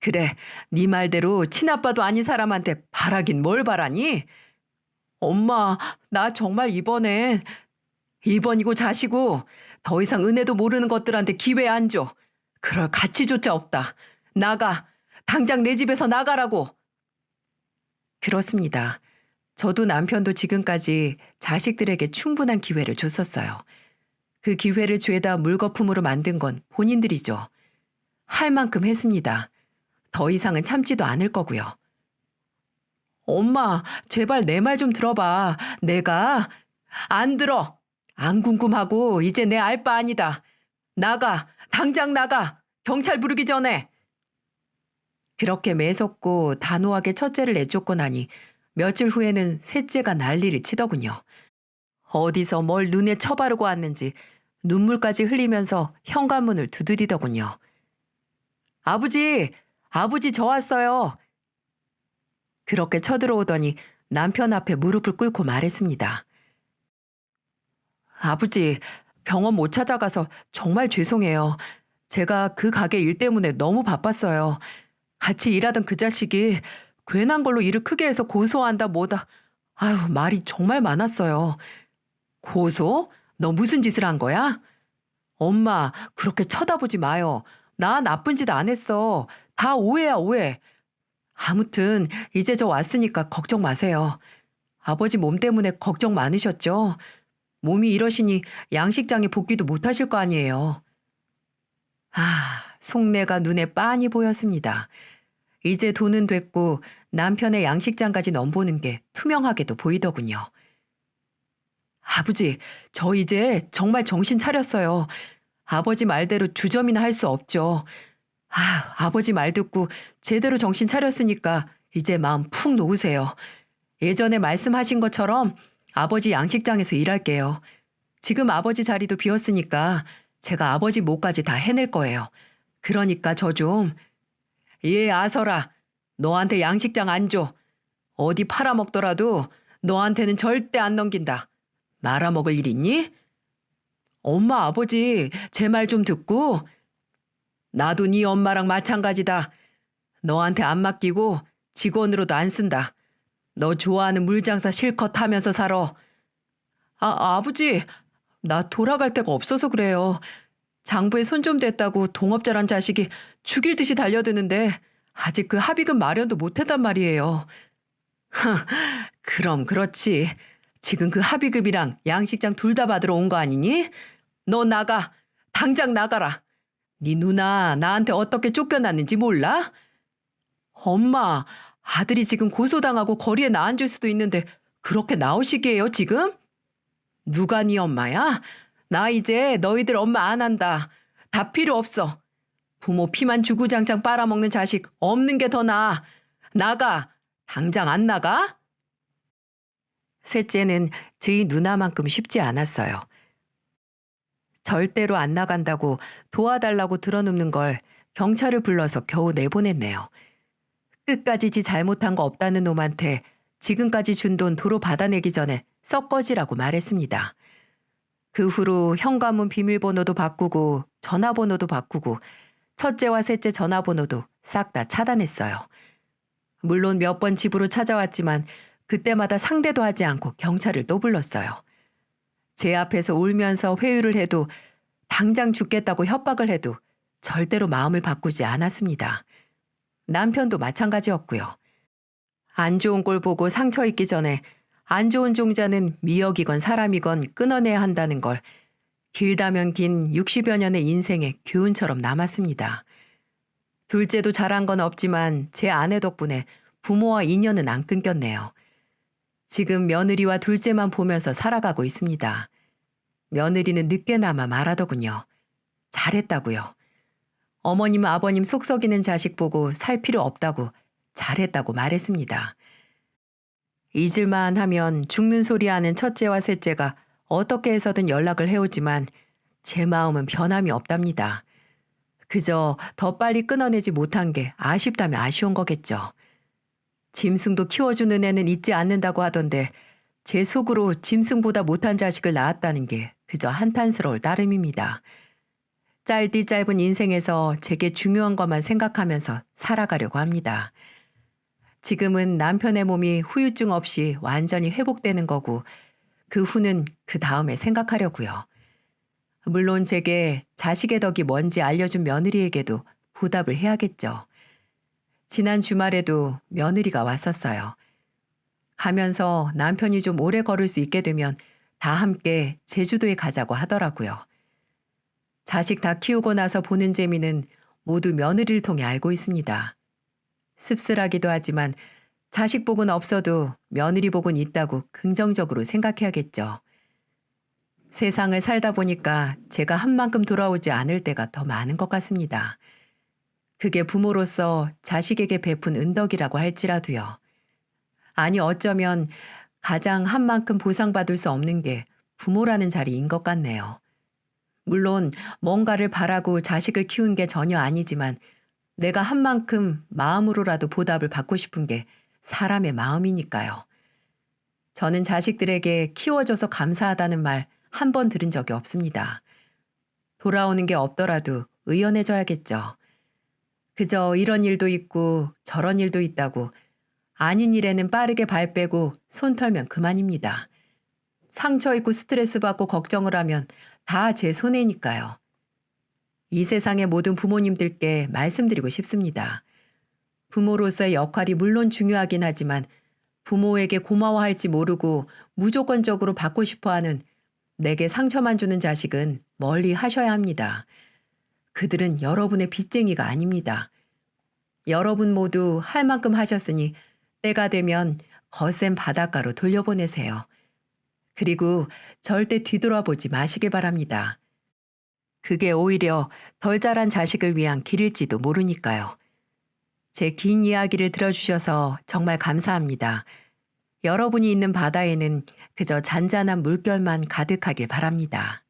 그래, 네 말대로 친아빠도 아닌 사람한테 바라긴 뭘 바라니? 엄마, 나 정말 이번이고 자시고 더 이상 은혜도 모르는 것들한테 기회 안 줘. 그럴 가치조차 없다. 나가. 당장 내 집에서 나가라고. 그렇습니다. 저도 남편도 지금까지 자식들에게 충분한 기회를 줬었어요. 그 기회를 죄다 물거품으로 만든 건 본인들이죠. 할 만큼 했습니다. 더 이상은 참지도 않을 거고요. 엄마, 제발 내 말 좀 들어봐. 내가 안 들어. 안 궁금하고 이제 내 알 바 아니다. 나가. 당장 나가. 경찰 부르기 전에. 그렇게 매섭고 단호하게 첫째를 내쫓고 나니 며칠 후에는 셋째가 난리를 치더군요. 어디서 뭘 눈에 쳐바르고 왔는지 눈물까지 흘리면서 현관문을 두드리더군요. 아버지 저 왔어요. 그렇게 쳐들어오더니 남편 앞에 무릎을 꿇고 말했습니다. 아버지, 병원 못 찾아가서 정말 죄송해요. 제가 그 가게 일 때문에 너무 바빴어요. 같이 일하던 그 자식이 괜한 걸로 일을 크게 해서 고소한다 뭐다. 말이 정말 많았어요. 고소? 너 무슨 짓을 한 거야? 엄마, 그렇게 쳐다보지 마요. 나 나쁜 짓 안 했어. 다 오해야, 오해. 아무튼 이제 저 왔으니까 걱정 마세요. 아버지 몸 때문에 걱정 많으셨죠? 몸이 이러시니 양식장에 복귀도 못 하실 거 아니에요. 속내가 눈에 빤히 보였습니다. 이제 돈은 됐고 남편의 양식장까지 넘보는 게 투명하게도 보이더군요. 아버지, 저 이제 정말 정신 차렸어요. 아버지 말대로 주점이나 할 수 없죠. 아버지 말 듣고 제대로 정신 차렸으니까 이제 마음 푹 놓으세요. 예전에 말씀하신 것처럼 아버지 양식장에서 일할게요. 지금 아버지 자리도 비었으니까 제가 아버지 몫까지 다 해낼 거예요. 그러니까 저 좀. 예, 아서라. 너한테 양식장 안 줘. 어디 팔아먹더라도 너한테는 절대 안 넘긴다. 말아먹을 일 있니? 엄마, 아버지, 제 말 좀 듣고. 나도 네 엄마랑 마찬가지다. 너한테 안 맡기고 직원으로도 안 쓴다. 너 좋아하는 물장사 실컷 하면서 살아. 아버지, 나 돌아갈 데가 없어서 그래요. 장부에 손 좀 댔다고 동업자란 자식이 죽일 듯이 달려드는데 아직 그 합의금 마련도 못했단 말이에요. 그럼 그렇지. 지금 그 합의금이랑 양식장 둘 다 받으러 온 거 아니니? 너 나가. 당장 나가라. 네 누나 나한테 어떻게 쫓겨났는지 몰라? 엄마, 아들이 지금 고소당하고 거리에 나앉을 수도 있는데 그렇게 나오시게요 지금? 누가 네 엄마야? 나 이제 너희들 엄마 안 한다. 다 필요 없어. 부모 피만 주구장창 빨아먹는 자식 없는 게 더 나아. 나가. 당장 안 나가? 셋째는 저희 누나만큼 쉽지 않았어요. 절대로 안 나간다고 도와달라고 들어눕는 걸 경찰을 불러서 겨우 내보냈네요. 끝까지 지 잘못한 거 없다는 놈한테 지금까지 준 돈 도로 받아내기 전에 썩 꺼지라고 말했습니다. 그 후로 현관문 비밀번호도 바꾸고 전화번호도 바꾸고 첫째와 셋째 전화번호도 싹 다 차단했어요. 물론 몇 번 집으로 찾아왔지만 그때마다 상대도 하지 않고 경찰을 또 불렀어요. 제 앞에서 울면서 회유를 해도 당장 죽겠다고 협박을 해도 절대로 마음을 바꾸지 않았습니다. 남편도 마찬가지였고요. 안 좋은 꼴 보고 상처 입기 전에 안 좋은 종자는 미역이건 사람이건 끊어내야 한다는 걸 길다면 긴 60여 년의 인생의 교훈처럼 남았습니다. 둘째도 잘한 건 없지만 제 아내 덕분에 부모와 인연은 안 끊겼네요. 지금 며느리와 둘째만 보면서 살아가고 있습니다. 며느리는 늦게나마 말하더군요. 잘했다고요. 어머님 아버님 속 썩이는 자식 보고 살 필요 없다고 잘했다고 말했습니다. 잊을만 하면 죽는 소리 하는 첫째와 셋째가 어떻게 해서든 연락을 해오지만 제 마음은 변함이 없답니다. 그저 더 빨리 끊어내지 못한 게 아쉽다면 아쉬운 거겠죠. 짐승도 키워주는 애는 잊지 않는다고 하던데 제 속으로 짐승보다 못한 자식을 낳았다는 게 그저 한탄스러울 따름입니다. 짧디 짧은 인생에서 제게 중요한 것만 생각하면서 살아가려고 합니다. 지금은 남편의 몸이 후유증 없이 완전히 회복되는 거고 그 후는 그 다음에 생각하려고요. 물론 제게 자식의 덕이 뭔지 알려준 며느리에게도 보답을 해야겠죠. 지난 주말에도 며느리가 왔었어요. 가면서 남편이 좀 오래 걸을 수 있게 되면 다 함께 제주도에 가자고 하더라고요. 자식 다 키우고 나서 보는 재미는 모두 며느리를 통해 알고 있습니다. 씁쓸하기도 하지만 자식 복은 없어도 며느리 복은 있다고 긍정적으로 생각해야겠죠. 세상을 살다 보니까 제가 한 만큼 돌아오지 않을 때가 더 많은 것 같습니다. 그게 부모로서 자식에게 베푼 은덕이라고 할지라도요. 아니 어쩌면 가장 한 만큼 보상받을 수 없는 게 부모라는 자리인 것 같네요. 물론 뭔가를 바라고 자식을 키운 게 전혀 아니지만 내가 한 만큼 마음으로라도 보답을 받고 싶은 게 사람의 마음이니까요. 저는 자식들에게 키워줘서 감사하다는 말 한 번 들은 적이 없습니다. 돌아오는 게 없더라도 의연해져야겠죠. 그저 이런 일도 있고 저런 일도 있다고 아닌 일에는 빠르게 발 빼고 손 털면 그만입니다. 상처 입고 스트레스 받고 걱정을 하면 다 제 손해니까요. 이 세상의 모든 부모님들께 말씀드리고 싶습니다. 부모로서의 역할이 물론 중요하긴 하지만 부모에게 고마워할지 모르고 무조건적으로 받고 싶어하는 내게 상처만 주는 자식은 멀리 하셔야 합니다. 그들은 여러분의 빚쟁이가 아닙니다. 여러분 모두 할 만큼 하셨으니 때가 되면 거센 바닷가로 돌려보내세요. 그리고 절대 뒤돌아보지 마시길 바랍니다. 그게 오히려 덜 자란 자식을 위한 길일지도 모르니까요. 제 긴 이야기를 들어주셔서 정말 감사합니다. 여러분이 있는 바다에는 그저 잔잔한 물결만 가득하길 바랍니다.